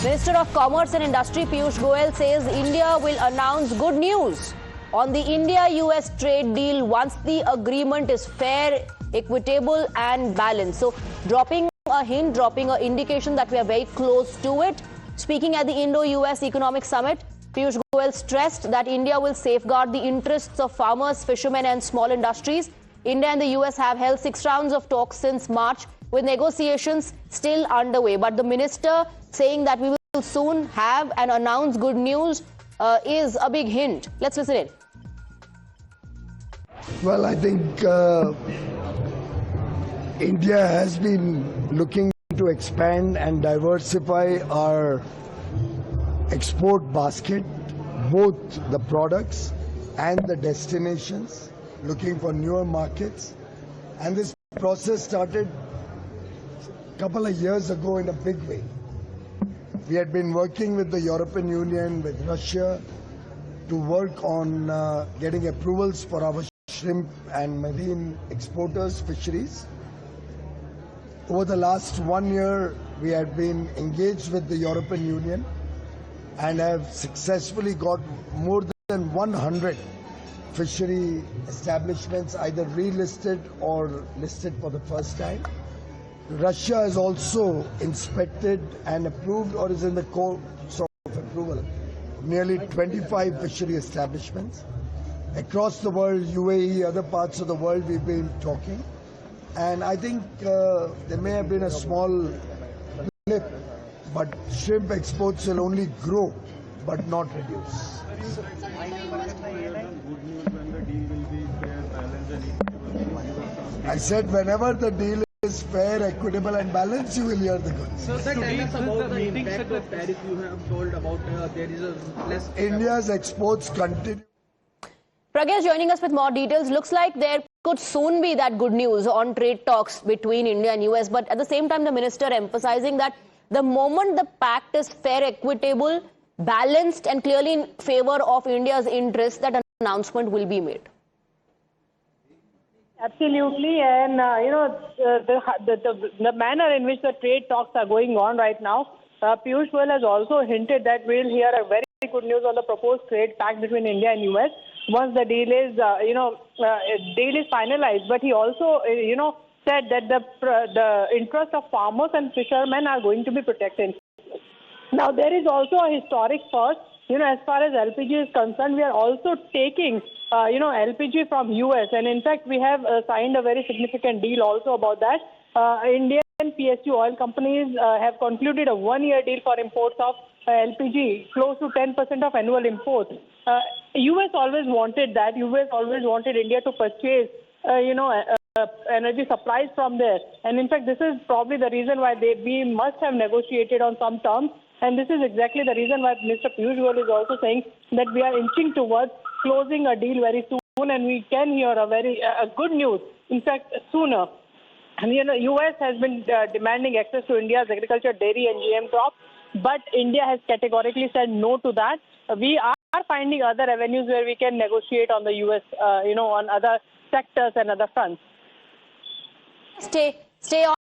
Minister of Commerce and Industry Piyush Goyal says India will announce good news on the India-US trade deal once the agreement is fair, equitable and balanced. So dropping a hint, dropping an indication that we are very close to it. Speaking at the Indo-US Economic Summit, Piyush Goyal stressed that India will safeguard the interests of farmers, fishermen and small industries. India and the US have held 6 rounds of talks since March, with negotiations still underway. But the minister saying that we will soon have and announce good news is a big hint. Let's listen in. Well, I think India has been looking to expand and diversify our export basket, both the products and the destinations, looking for newer markets. And this process started a couple of years ago in a big way. We had been working with the European Union, with Russia, to work on getting approvals for our shrimp and marine exporters, fisheries. Over the last 1 year, we had been engaged with the European Union and have successfully got more than 100 fishery establishments either relisted or listed for the first time. Russia has also inspected and approved, or is in the course of approval, nearly 25 fishery establishments. Across the world, UAE, other parts of the world, we've been talking. And I think there may have been a small blip, but shrimp exports will only grow, but not reduce. I said whenever the deal is fair, equitable and balanced, you will hear the goods. So tell us about the impact of tariff you have told about there is a less... India's exports continue. Pragya joining us with more details. Looks like there could soon be that good news on trade talks between India and US. But at the same time, the minister emphasizing that the moment the pact is fair, equitable, balanced and clearly in favor of India's interests, that an announcement will be made. Absolutely, and the manner in which the trade talks are going on right now, Piyush Goyal has also hinted that we'll hear a very good news on the proposed trade pact between India and US once the deal is, deal is finalized. But he also, said that the interest of farmers and fishermen are going to be protected. Now, there is also a historic first. As far as LPG is concerned, we are also taking, LPG from US. And in fact, we have signed a very significant deal also about that. Indian PSU oil companies have concluded a 1-year deal for imports of LPG, close to 10% of annual imports. US always wanted that. US always wanted India to purchase, energy supplies from there. And in fact, this is probably the reason why we must have negotiated on some terms. And this is exactly the reason why Mr. Piyush Goyal is also saying that we are inching towards closing a deal very soon, and we can hear a good news, in fact, sooner. And US has been demanding access to India's agriculture, dairy and GM crops, but India has categorically said no to that. We are finding other avenues where we can negotiate on the US, on other sectors and other fronts. Stay on.